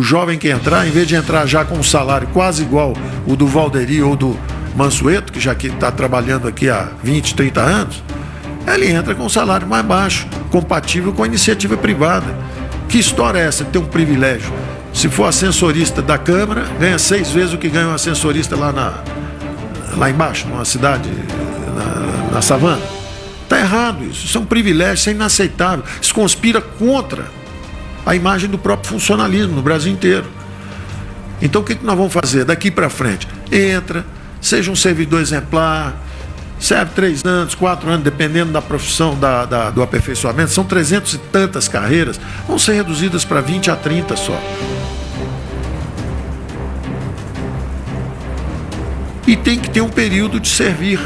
jovem que entrar, em vez de entrar já com um salário quase igual o do Valderi ou do Mansueto, que já está trabalhando aqui há 20, 30 anos, ele entra com um salário mais baixo, compatível com a iniciativa privada. Que história é essa de ter um privilégio? Se for ascensorista da Câmara, ganha 6 vezes o que ganha um ascensorista lá embaixo, numa cidade, na savana. Está errado isso. Isso é um privilégio, isso é inaceitável. Isso conspira contra a imagem do próprio funcionalismo no Brasil inteiro. Então o que nós vamos fazer daqui para frente? Entra, seja um servidor exemplar, serve 3 anos, 4 anos, dependendo da profissão, do aperfeiçoamento. São 300 e tantas carreiras, vão ser reduzidas para 20 a 30 só. E tem que ter um período de servir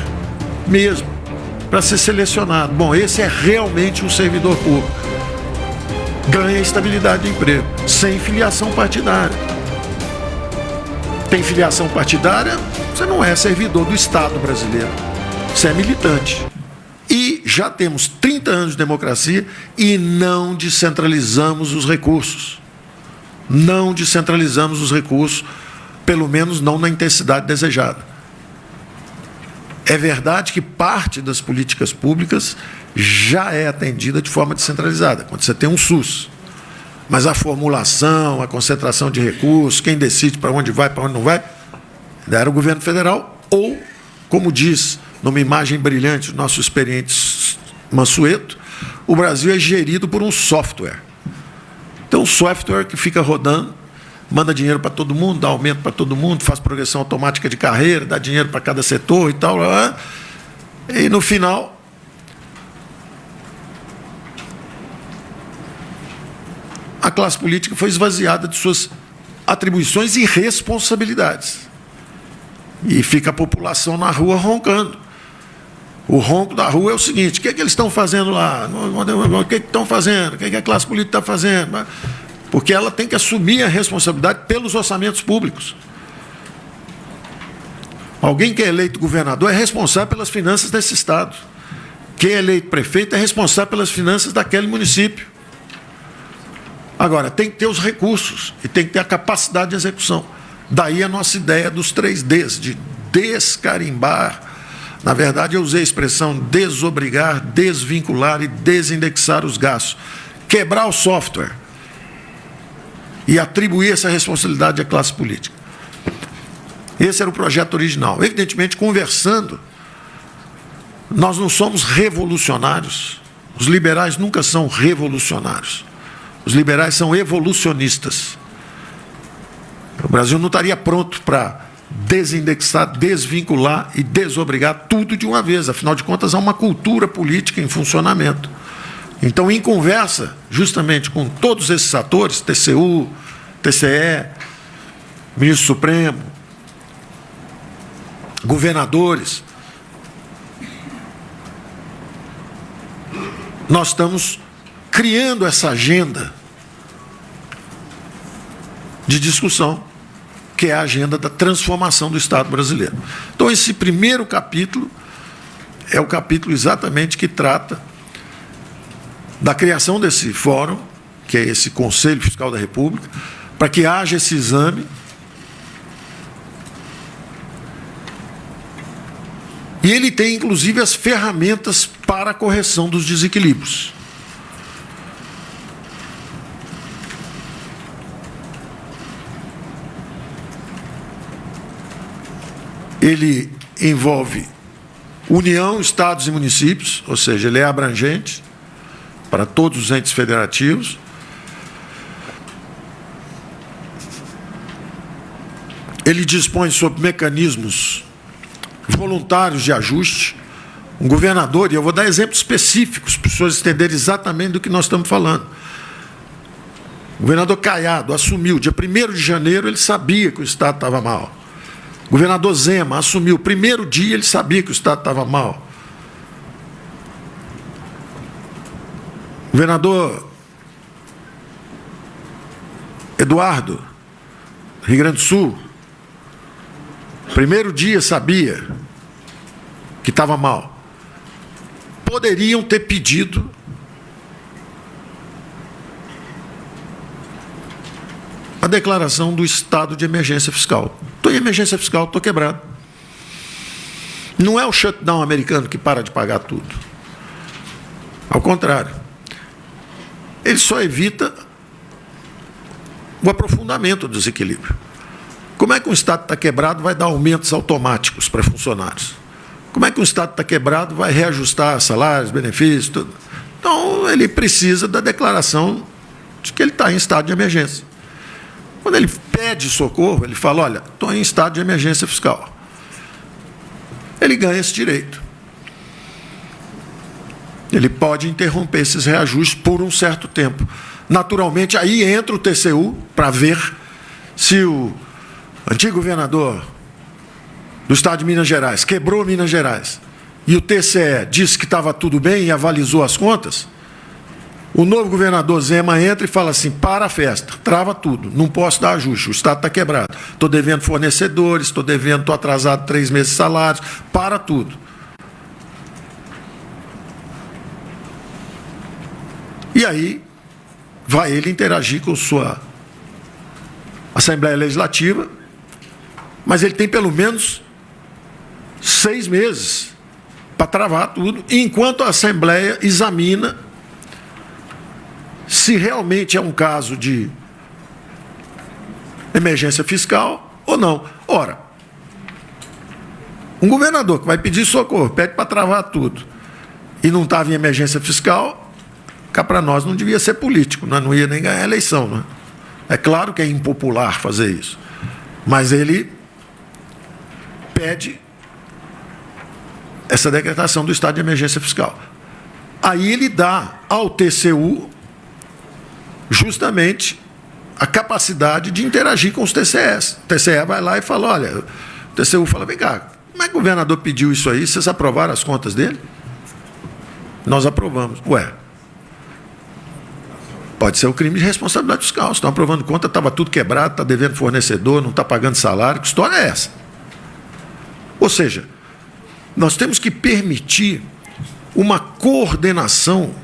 mesmo, para ser selecionado. Bom, esse é realmente um servidor público. Ganha estabilidade de emprego, sem filiação partidária. Tem filiação partidária, você não é servidor do Estado brasileiro. Você é militante. E já temos 30 anos de democracia e não descentralizamos os recursos. Não descentralizamos os recursos, pelo menos não na intensidade desejada. É verdade que parte das políticas públicas já é atendida de forma descentralizada, quando você tem um SUS. Mas a formulação, a concentração de recursos, quem decide para onde vai, para onde não vai, era o governo federal ou, como diz numa imagem brilhante do nosso experiente Mansueto, o Brasil é gerido por um software. Então, um software que fica rodando, manda dinheiro para todo mundo, dá aumento para todo mundo, faz progressão automática de carreira, dá dinheiro para cada setor e tal. E, no final, a classe política foi esvaziada de suas atribuições e responsabilidades. E fica a população na rua roncando. O ronco da rua é o seguinte: o que é que eles estão fazendo lá? O que é que estão fazendo? O que é que a classe política está fazendo? Porque ela tem que assumir a responsabilidade pelos orçamentos públicos. Alguém que é eleito governador é responsável pelas finanças desse estado. Quem é eleito prefeito é responsável pelas finanças daquele município. Agora, tem que ter os recursos e tem que ter a capacidade de execução. Daí a nossa ideia dos 3 Ds, de descarimbar. Na verdade, eu usei a expressão desobrigar, desvincular e desindexar os gastos. Quebrar o software e atribuir essa responsabilidade à classe política. Esse era o projeto original. Evidentemente, conversando, nós não somos revolucionários. Os liberais nunca são revolucionários. Os liberais são evolucionistas. O Brasil não estaria pronto para desindexar, desvincular e desobrigar tudo de uma vez. Afinal de contas, há uma cultura política em funcionamento. Então, em conversa, justamente com todos esses atores, TCU, TCE, Ministro Supremo, governadores, nós estamos criando essa agenda de discussão, que é a agenda da transformação do Estado brasileiro. Então, esse primeiro capítulo é o capítulo exatamente que trata da criação desse fórum, que é esse Conselho Fiscal da República, para que haja esse exame e ele tem, inclusive, as ferramentas para a correção dos desequilíbrios. Ele envolve União, Estados e municípios, ou seja, ele é abrangente para todos os entes federativos. Ele dispõe sobre mecanismos voluntários de ajuste. Um governador, e eu vou dar exemplos específicos para as pessoas entenderem exatamente do que nós estamos falando. O governador Caiado assumiu, dia 1º de janeiro, ele sabia que o Estado estava mal. O governador Zema assumiu, o primeiro dia ele sabia que o Estado estava mal. O governador Eduardo, Rio Grande do Sul, primeiro dia sabia que estava mal. Poderiam ter pedido a declaração do estado de emergência fiscal. Estou em emergência fiscal, estou quebrado. Não é o shutdown americano que para de pagar tudo. Ao contrário. Ele só evita o aprofundamento do desequilíbrio. Como é que um Estado está quebrado vai dar aumentos automáticos para funcionários? Como é que um Estado está quebrado vai reajustar salários, benefícios, tudo? Então, ele precisa da declaração de que ele está em estado de emergência. Quando ele pede socorro, ele fala, olha, estou em estado de emergência fiscal. Ele ganha esse direito. Ele pode interromper esses reajustes por um certo tempo. Naturalmente, aí entra o TCU para ver se o antigo governador do estado de Minas Gerais quebrou Minas Gerais e o TCE disse que estava tudo bem e avalizou as contas. O novo governador Zema entra e fala assim, para a festa, trava tudo, não posso dar ajuste, o Estado está quebrado, estou devendo fornecedores, estou atrasado 3 meses de salários, para tudo. E aí vai ele interagir com sua Assembleia Legislativa, mas ele tem pelo menos 6 meses para travar tudo, enquanto a Assembleia examina se realmente é um caso de emergência fiscal ou não. Ora, um governador que vai pedir socorro, pede para travar tudo, e não estava em emergência fiscal, cá para nós não devia ser político, nós não ia nem ganhar a eleição. Né? É claro que é impopular fazer isso, mas ele pede essa decretação do estado de emergência fiscal. Aí ele dá ao TCU justamente a capacidade de interagir com os TCEs. O TCE vai lá e fala, olha, o TCU fala, vem cá, como é que o governador pediu isso aí? Vocês aprovaram as contas dele? Nós aprovamos. Ué, pode ser o crime de responsabilidade fiscal. Vocês estão aprovando conta, estava tudo quebrado, está devendo fornecedor, não está pagando salário. Que história é essa? Ou seja, nós temos que permitir uma coordenação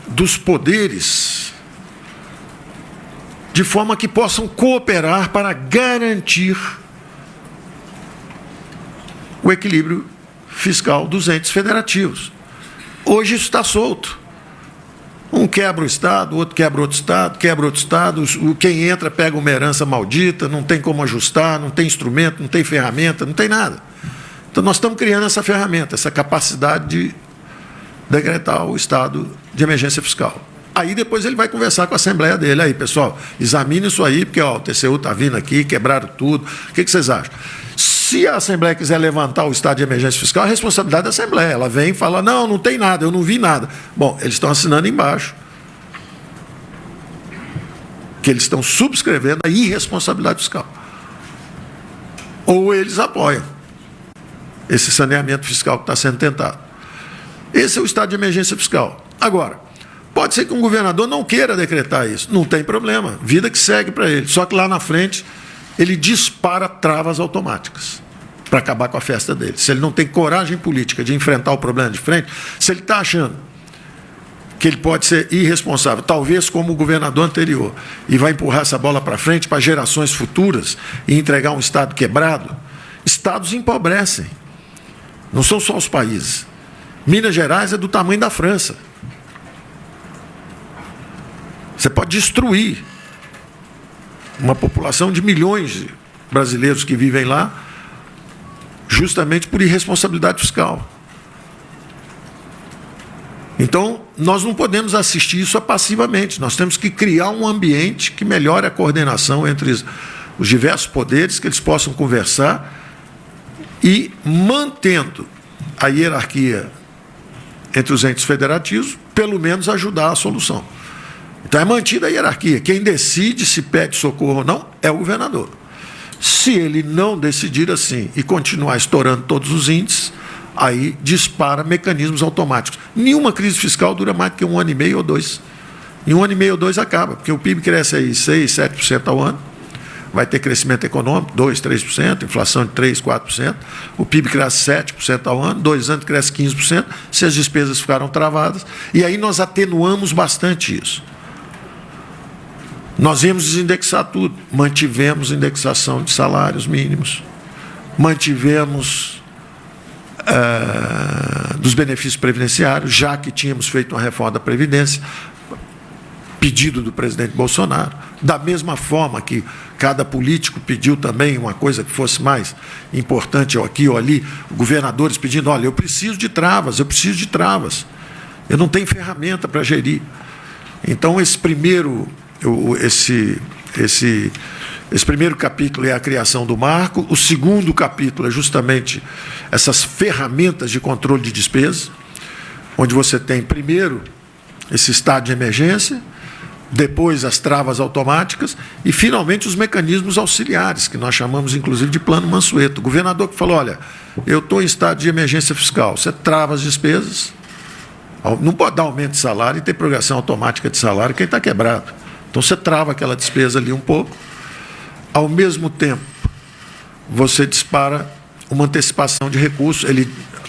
dos poderes de forma que possam cooperar para garantir o equilíbrio fiscal dos entes federativos. Hoje isso está solto. Um quebra o Estado, o outro quebra outro Estado, quebra outro Estado, quem entra pega uma herança maldita, não tem como ajustar, não tem instrumento, não tem ferramenta, não tem nada. Então nós estamos criando essa ferramenta, essa capacidade de decretar o estado de emergência fiscal. Aí depois ele vai conversar com a Assembleia dele. Aí, pessoal, examine isso aí, porque ó, o TCU está vindo aqui, quebraram tudo. O que vocês acham? Se a Assembleia quiser levantar o estado de emergência fiscal, é a responsabilidade da Assembleia. Ela vem e fala, não, não tem nada, eu não vi nada. Bom, eles estão assinando embaixo que eles estão subscrevendo a irresponsabilidade fiscal. Ou eles apoiam esse saneamento fiscal que está sendo tentado. Esse é o estado de emergência fiscal. Agora, pode ser que um governador não queira decretar isso. Não tem problema. Vida que segue para ele. Só que lá na frente, ele dispara travas automáticas para acabar com a festa dele. Se ele não tem coragem política de enfrentar o problema de frente, se ele está achando que ele pode ser irresponsável, talvez como o governador anterior, e vai empurrar essa bola para frente para gerações futuras e entregar um Estado quebrado, Estados empobrecem. Não são só os países. Minas Gerais é do tamanho da França. Você pode destruir uma população de milhões de brasileiros que vivem lá justamente por irresponsabilidade fiscal. Então, nós não podemos assistir isso passivamente. Nós temos que criar um ambiente que melhore a coordenação entre os diversos poderes, que eles possam conversar e mantendo a hierarquia entre os entes federativos, pelo menos ajudar a solução. Então é mantida a hierarquia. Quem decide se pede socorro ou não é o governador. Se ele não decidir assim e continuar estourando todos os índices, aí dispara mecanismos automáticos. Nenhuma crise fiscal dura mais do que 1 ano e meio ou 2. Em 1 ano e meio ou 2 acaba, porque o PIB cresce aí 6%, 7% ao ano. Vai ter crescimento econômico, 2%, 3%, inflação de 3%, 4%. O PIB cresce 7% ao ano, 2 anos cresce 15%, se as despesas ficaram travadas. E aí nós atenuamos bastante isso. Nós íamos desindexar tudo. Mantivemos indexação de salários mínimos, mantivemos dos benefícios previdenciários, já que tínhamos feito uma reforma da Previdência, pedido do presidente Bolsonaro, da mesma forma que cada político pediu também uma coisa que fosse mais importante, ou aqui ou ali, governadores pedindo, olha, eu preciso de travas, eu não tenho ferramenta para gerir. Então, esse primeiro capítulo é a criação do marco, o segundo capítulo é justamente essas ferramentas de controle de despesa, onde você tem, primeiro, esse estado de emergência, depois as travas automáticas e, finalmente, os mecanismos auxiliares, que nós chamamos, inclusive, de plano Mansueto. O governador que falou, olha, eu estou em estado de emergência fiscal, você trava as despesas, não pode dar aumento de salário e ter progressão automática de salário, quem está quebrado. Então, você trava aquela despesa ali um pouco, ao mesmo tempo, você dispara uma antecipação de recursos,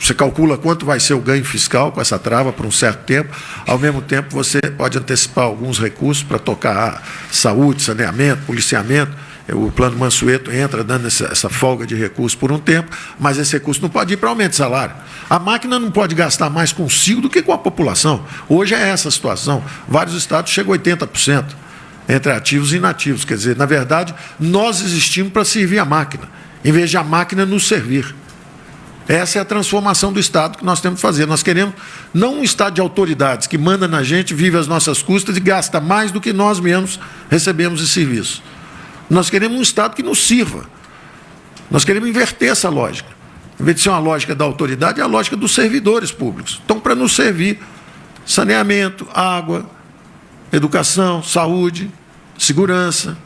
você calcula quanto vai ser o ganho fiscal com essa trava por um certo tempo, ao mesmo tempo você pode antecipar alguns recursos para tocar saúde, saneamento, policiamento, o plano Mansueto entra dando essa folga de recursos por um tempo, mas esse recurso não pode ir para aumento de salário. A máquina não pode gastar mais consigo do que com a população. Hoje é essa a situação. Vários estados chegam a 80%. Entre ativos e inativos. Quer dizer, na verdade, nós existimos para servir a máquina, em vez de a máquina nos servir. Essa é a transformação do Estado que nós temos que fazer. Nós queremos não um Estado de autoridades que manda na gente, vive às nossas custas e gasta mais do que nós mesmos recebemos de serviço. Nós queremos um Estado que nos sirva. Nós queremos inverter essa lógica. Em vez de ser uma lógica da autoridade, é a lógica dos servidores públicos. Então, para nos servir, saneamento, água, educação, saúde, segurança,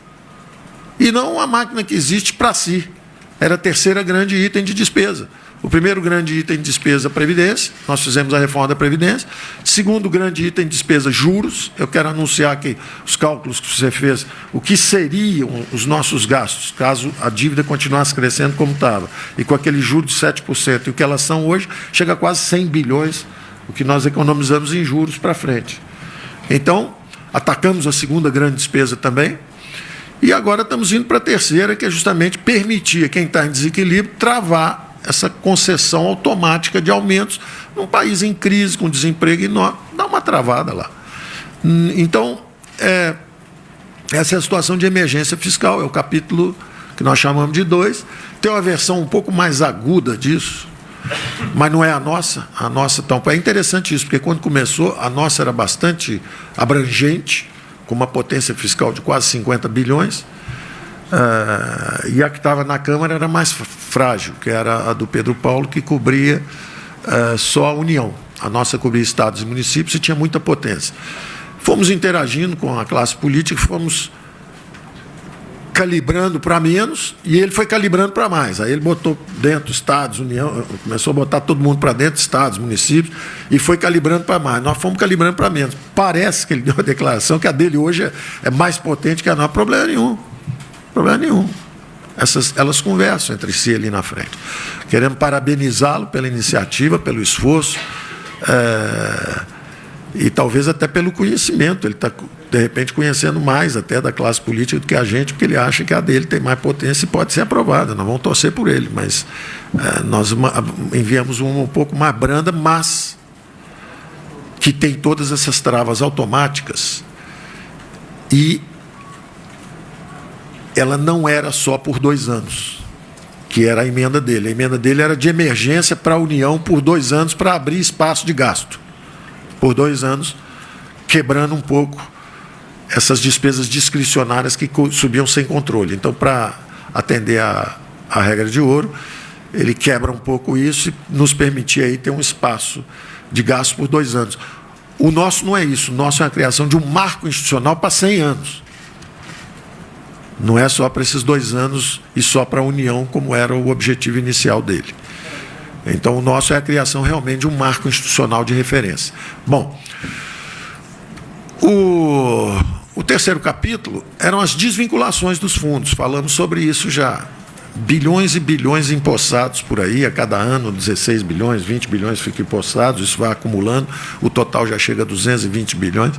e não uma máquina que existe para si. Era a terceira grande item de despesa. O primeiro grande item de despesa, Previdência, nós fizemos a reforma da Previdência. Segundo grande item de despesa, juros. Eu quero anunciar que os cálculos que você fez, o que seriam os nossos gastos, caso a dívida continuasse crescendo como estava, e com aquele juro de 7%, e o que elas são hoje, chega a quase 100 bilhões, o que nós economizamos em juros para frente. Então, atacamos a segunda grande despesa também, e agora estamos indo para a terceira, que é justamente permitir a quem está em desequilíbrio travar essa concessão automática de aumentos num país em crise, com desemprego enorme, dá uma travada lá. Então, essa é a situação de emergência fiscal, é o capítulo que nós chamamos de 2. Tem uma versão um pouco mais aguda disso, mas não é a nossa. A nossa é interessante isso, porque quando começou, a nossa era bastante abrangente, com uma potência fiscal de quase 50 bilhões, e a que estava na Câmara era mais frágil, que era a do Pedro Paulo, que cobria só a União. A nossa cobria estados e municípios e tinha muita potência. Fomos interagindo com a classe política, fomos calibrando para menos, e ele foi calibrando para mais. Aí ele botou dentro estados, União, começou a botar todo mundo para dentro, estados, municípios, e foi calibrando para mais. Nós fomos calibrando para menos. Parece que ele deu a declaração que a dele hoje é mais potente que a nossa. Problema nenhum. Elas conversam entre si ali na frente. Queremos parabenizá-lo pela iniciativa, pelo esforço, e talvez até pelo conhecimento. Ele está, de repente, conhecendo mais até da classe política do que a gente, porque ele acha que a dele tem mais potência e pode ser aprovada. Nós vamos torcer por ele, mas nós enviamos uma um pouco mais branda, mas que tem todas essas travas automáticas, e ela não era só por 2 anos, que era a emenda dele. A emenda dele era de emergência para a União por 2 anos, para abrir espaço de gasto. Por 2 anos, quebrando um pouco essas despesas discricionárias que subiam sem controle. Então, para atender a regra de ouro, ele quebra um pouco isso e nos permitir aí ter um espaço de gasto por 2 anos. O nosso não é isso. O nosso é a criação de um marco institucional para 100 anos. Não é só para esses 2 anos e só para a União, como era o objetivo inicial dele. Então, o nosso é a criação realmente de um marco institucional de referência. Bom, o terceiro capítulo eram as desvinculações dos fundos. Falamos sobre isso já. Bilhões e bilhões empossados por aí, a cada ano, 16 bilhões, 20 bilhões ficam empossados, isso vai acumulando, o total já chega a 220 bilhões.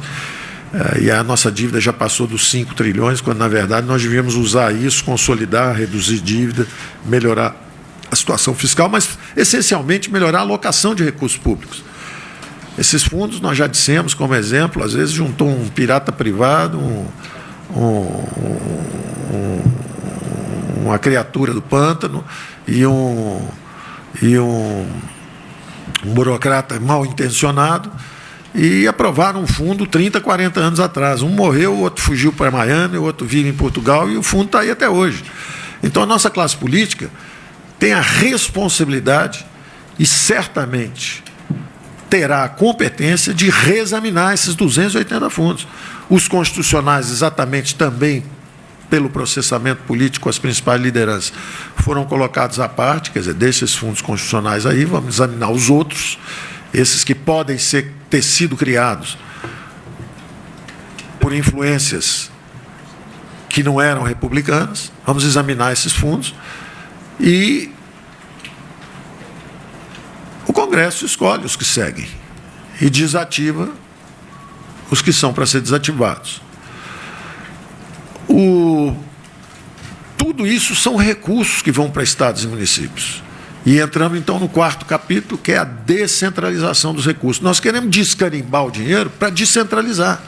e a nossa dívida já passou dos 5 trilhões, quando, na verdade, nós devíamos usar isso, consolidar, reduzir dívida, melhorar a situação fiscal, mas, essencialmente, melhorar a alocação de recursos públicos. Esses fundos, nós já dissemos, como exemplo, às vezes juntou um pirata privado, uma criatura do pântano e um burocrata mal intencionado, e aprovaram um fundo 30, 40 anos atrás. Um morreu, o outro fugiu para Miami, o outro vive em Portugal, e o fundo está aí até hoje. Então, a nossa classe política tem a responsabilidade e certamente terá a competência de reexaminar esses 280 fundos. Os constitucionais, exatamente também pelo processamento político, as principais lideranças foram colocados à parte, quer dizer, deixa esses fundos constitucionais aí, vamos examinar os outros, esses que podem ter sido criados por influências que não eram republicanas, vamos examinar esses fundos, e o Congresso escolhe os que seguem e desativa os que são para ser desativados. Tudo isso são recursos que vão para estados e municípios. E entramos, então, no 4º capítulo, que é a descentralização dos recursos. Nós queremos descarimbar o dinheiro para descentralizar.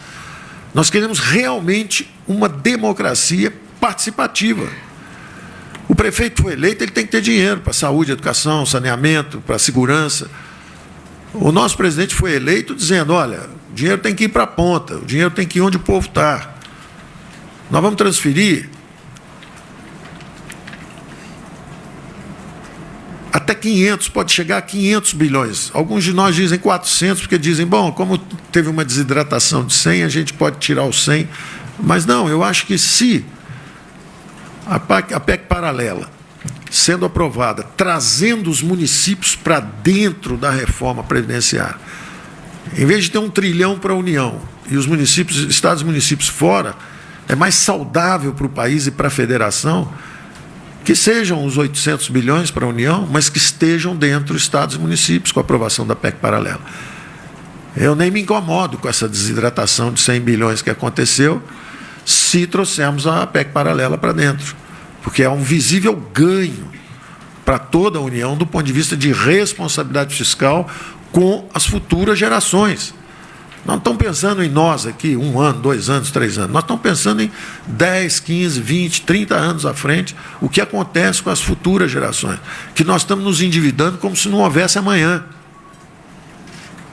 Nós queremos realmente uma democracia participativa. O prefeito foi eleito, ele tem que ter dinheiro para saúde, educação, saneamento, para segurança. O nosso presidente foi eleito dizendo, olha, o dinheiro tem que ir para a ponta, o dinheiro tem que ir onde o povo está. Nós vamos transferir até 500, pode chegar a 500 bilhões. Alguns de nós dizem 400, porque dizem, bom, como teve uma desidratação de 100, a gente pode tirar os 100. Mas não, eu acho que se a PEC paralela, sendo aprovada, trazendo os municípios para dentro da reforma previdenciária, em vez de ter 1 trilhão para a União e os municípios, estados e municípios fora, é mais saudável para o país e para a federação que sejam os 800 bilhões para a União, mas que estejam dentro dos estados e municípios com a aprovação da PEC paralela. Eu nem me incomodo com essa desidratação de 100 bilhões que aconteceu se trouxermos a PEC paralela para dentro, porque é um visível ganho para toda a União do ponto de vista de responsabilidade fiscal com as futuras gerações. Nós não estamos pensando em nós aqui, 1 ano, 2 anos, 3 anos. Nós estamos pensando em 10, 15, 20, 30 anos à frente, o que acontece com as futuras gerações. Que nós estamos nos endividando como se não houvesse amanhã.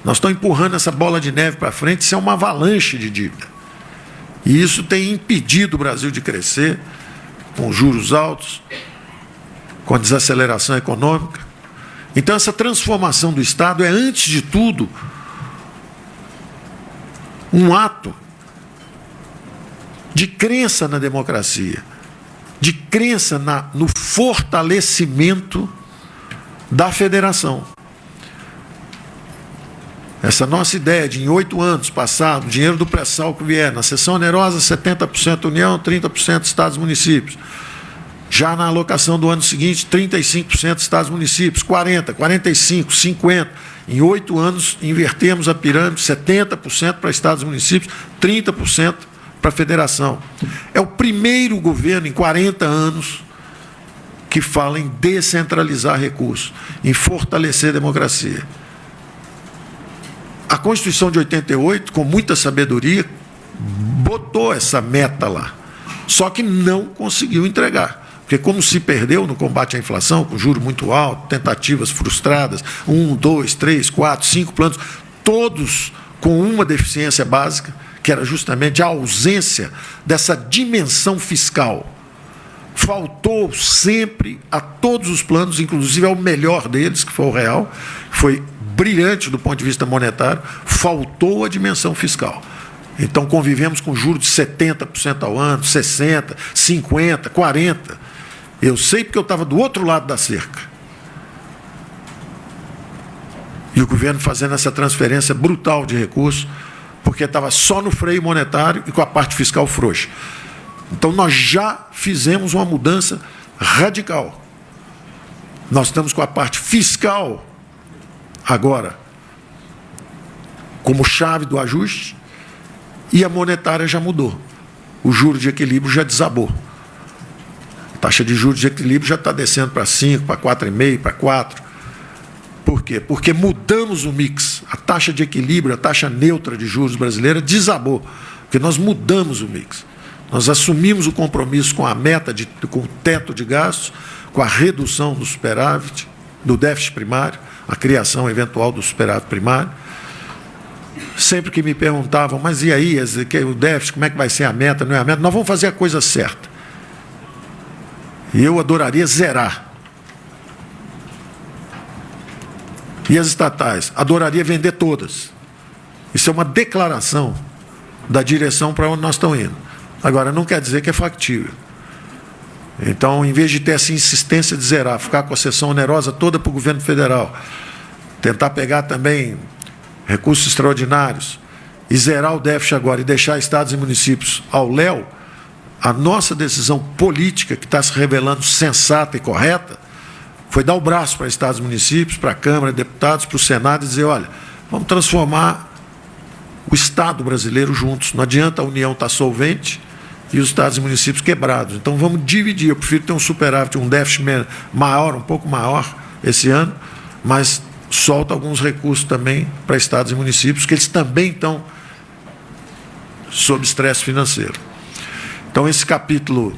Nós estamos empurrando essa bola de neve para frente, isso é uma avalanche de dívida. E isso tem impedido o Brasil de crescer, com juros altos, com desaceleração econômica. Então, essa transformação do Estado é, antes de tudo, um ato de crença na democracia, de crença no fortalecimento da federação. Essa nossa ideia de, em 8 anos passados, o dinheiro do pré-sal que vier, na seção onerosa, 70% União, 30% Estados e municípios. Já na alocação do ano seguinte, 35% Estados e municípios, 40%, 45%, 50%. Em 8 anos, invertemos a pirâmide, 70% para estados e municípios, 30% para a federação. É o primeiro governo em 40 anos que fala em descentralizar recursos, em fortalecer a democracia. A Constituição de 88, com muita sabedoria, botou essa meta lá, só que não conseguiu entregar. Porque como se perdeu no combate à inflação, com juros muito altos, tentativas frustradas, 1, 2, 3, 4, 5 planos, todos com uma deficiência básica, que era justamente a ausência dessa dimensão fiscal. Faltou sempre a todos os planos, inclusive ao melhor deles, que foi o real, foi brilhante do ponto de vista monetário, faltou a dimensão fiscal. Então convivemos com juros de 70% ao ano, 60%, 50%, 40%. Eu sei porque eu estava do outro lado da cerca. E o governo fazendo essa transferência brutal de recursos, porque estava só no freio monetário e com a parte fiscal frouxa. Então nós já fizemos uma mudança radical. Nós estamos com a parte fiscal agora como chave do ajuste, e a monetária já mudou. O juro de equilíbrio já desabou. A taxa de juros de equilíbrio já está descendo para 5, para 4,5, para 4. Por quê? Porque mudamos o mix. A taxa de equilíbrio, a taxa neutra de juros brasileira desabou, porque nós mudamos o mix. Nós assumimos o compromisso com a meta, com o teto de gastos, com a redução do superávit, do déficit primário, a criação eventual do superávit primário. Sempre que me perguntavam, mas e aí, o déficit, como é que vai ser a meta, não é a meta? Nós vamos fazer a coisa certa. E eu adoraria zerar. E as estatais? Adoraria vender todas. Isso é uma declaração da direção para onde nós estamos indo. Agora, não quer dizer que é factível. Então, em vez de ter essa insistência de zerar, ficar com a cessão onerosa toda para o governo federal, tentar pegar também recursos extraordinários e zerar o déficit agora e deixar estados e municípios ao léu, a nossa decisão política, que está se revelando sensata e correta, foi dar o braço para estados e municípios, para a Câmara, deputados, para o Senado e dizer, olha, vamos transformar o Estado brasileiro juntos. Não adianta a União estar solvente e os estados e municípios quebrados. Então vamos dividir. Eu prefiro ter um superávit, um déficit maior, um pouco maior esse ano, mas solta alguns recursos também para estados e municípios, que eles também estão sob estresse financeiro. Então esse capítulo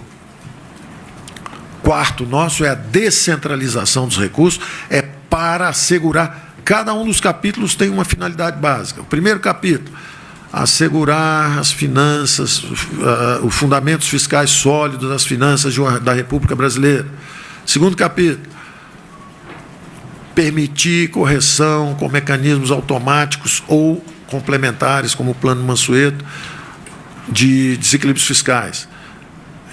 4º nosso é a descentralização dos recursos, é para assegurar, cada um dos capítulos tem uma finalidade básica. O primeiro capítulo, assegurar as finanças, os fundamentos fiscais sólidos das finanças da República Brasileira. Segundo capítulo, permitir correção com mecanismos automáticos ou complementares, como o Plano Mansueto, de desequilíbrios fiscais.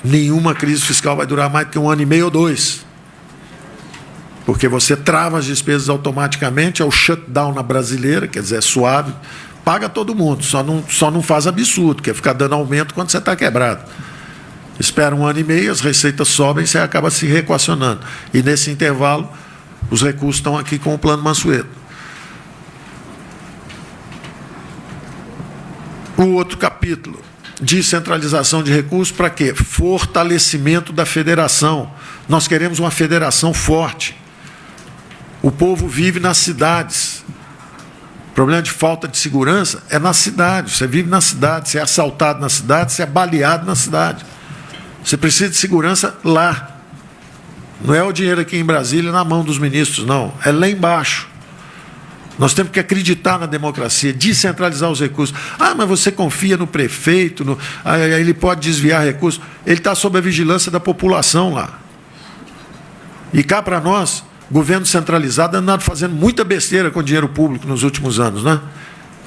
Nenhuma crise fiscal vai durar mais do que 1 ano e meio ou 2. Porque você trava as despesas automaticamente, é o shutdown na brasileira, quer dizer, é suave, paga todo mundo, só não faz absurdo, que é ficar dando aumento quando você está quebrado. Espera 1 ano e meio, as receitas sobem e você acaba se reequacionando. E nesse intervalo, os recursos estão aqui com o Plano Mansueto. O outro capítulo, descentralização de recursos, para quê? Fortalecimento da federação. Nós queremos uma federação forte. O povo vive nas cidades. O problema de falta de segurança é na cidade. Você vive na cidade, você é assaltado na cidade, você é baleado na cidade. Você precisa de segurança lá. Não é o dinheiro aqui em Brasília na mão dos ministros, não. É lá embaixo. Nós temos que acreditar na democracia, descentralizar os recursos. Ah, mas você confia no prefeito, ele pode desviar recursos. Ele está sob a vigilância da população lá. E cá para nós, governo centralizado andando fazendo muita besteira com dinheiro público nos últimos anos, né?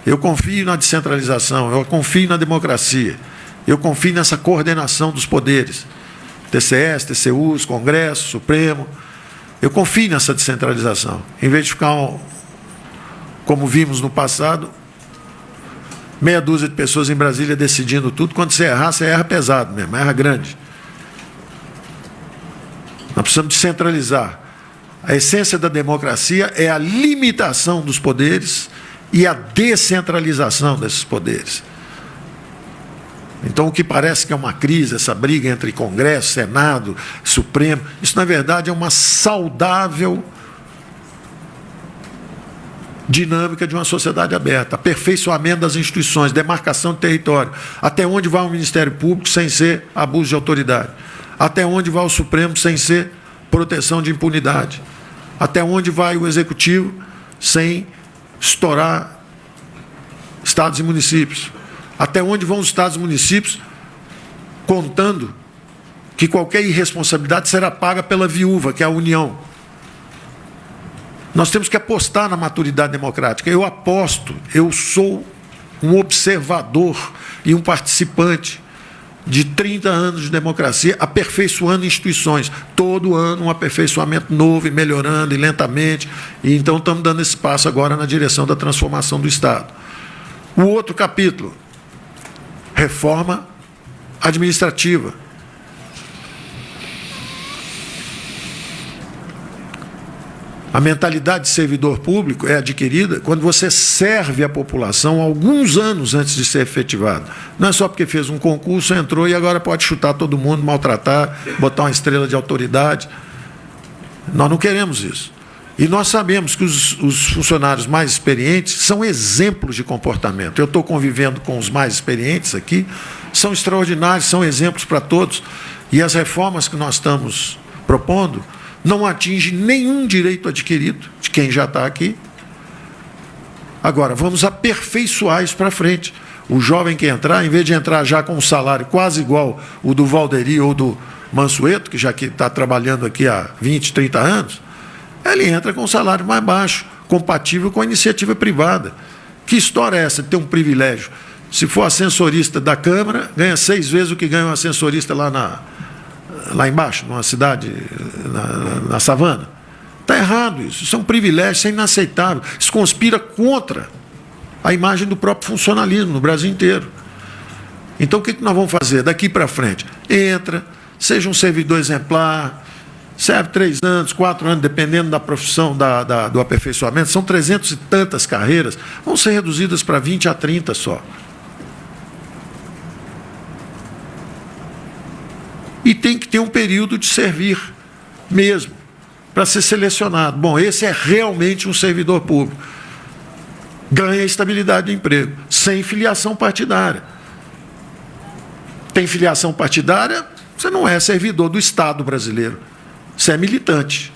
Eu confio na descentralização, eu confio na democracia, eu confio nessa coordenação dos poderes. TCS, TCUs, Congresso, Supremo. Eu confio nessa descentralização. Em vez de ficar, como vimos no passado, meia dúzia de pessoas em Brasília decidindo tudo, quando você erra pesado mesmo, erra grande. Nós precisamos descentralizar. A essência da democracia é a limitação dos poderes e a descentralização desses poderes. Então, o que parece que é uma crise, essa briga entre Congresso, Senado, Supremo, isso, na verdade, é uma saudável dinâmica de uma sociedade aberta, aperfeiçoamento das instituições, demarcação de território, até onde vai o Ministério Público sem ser abuso de autoridade, até onde vai o Supremo sem ser proteção de impunidade, até onde vai o Executivo sem estourar estados e municípios, até onde vão os estados e municípios contando que qualquer irresponsabilidade será paga pela viúva, que é a União. Nós temos que apostar na maturidade democrática. Eu aposto, eu sou um observador e um participante de 30 anos de democracia, aperfeiçoando instituições. Todo ano um aperfeiçoamento novo e melhorando, e lentamente. E então estamos dando esse passo agora na direção da transformação do Estado. O outro capítulo, reforma administrativa. A mentalidade de servidor público é adquirida quando você serve a população alguns anos antes de ser efetivado. Não é só porque fez um concurso, entrou e agora pode chutar todo mundo, maltratar, botar uma estrela de autoridade. Nós não queremos isso. E nós sabemos que os funcionários mais experientes são exemplos de comportamento. Eu estou convivendo com os mais experientes aqui, são extraordinários, são exemplos para todos. E as reformas que nós estamos propondo não atingem nenhum direito adquirido de quem já está aqui. Agora, vamos aperfeiçoar isso para frente. O jovem que entrar, em vez de entrar já com um salário quase igual o do Valderi ou do Mansueto, que já está trabalhando aqui há 20, 30 anos, ele entra com um salário mais baixo, compatível com a iniciativa privada. Que história é essa de ter um privilégio? Se for ascensorista da Câmara, ganha 6 vezes o que ganha um ascensorista lá embaixo, numa cidade, na savana. Está errado isso. Isso é um privilégio, isso é inaceitável. Isso conspira contra a imagem do próprio funcionalismo no Brasil inteiro. Então, o que nós vamos fazer daqui para frente? Entra, seja um servidor exemplar, serve 3 anos, 4 anos, dependendo da profissão, do aperfeiçoamento. São 300 e tantas carreiras, vão ser reduzidas para 20 a 30 só. E tem que ter um período de servir mesmo, para ser selecionado. Bom, esse é realmente um servidor público. Ganha estabilidade de emprego, sem filiação partidária. Tem filiação partidária, você não é servidor do Estado brasileiro. Você é militante.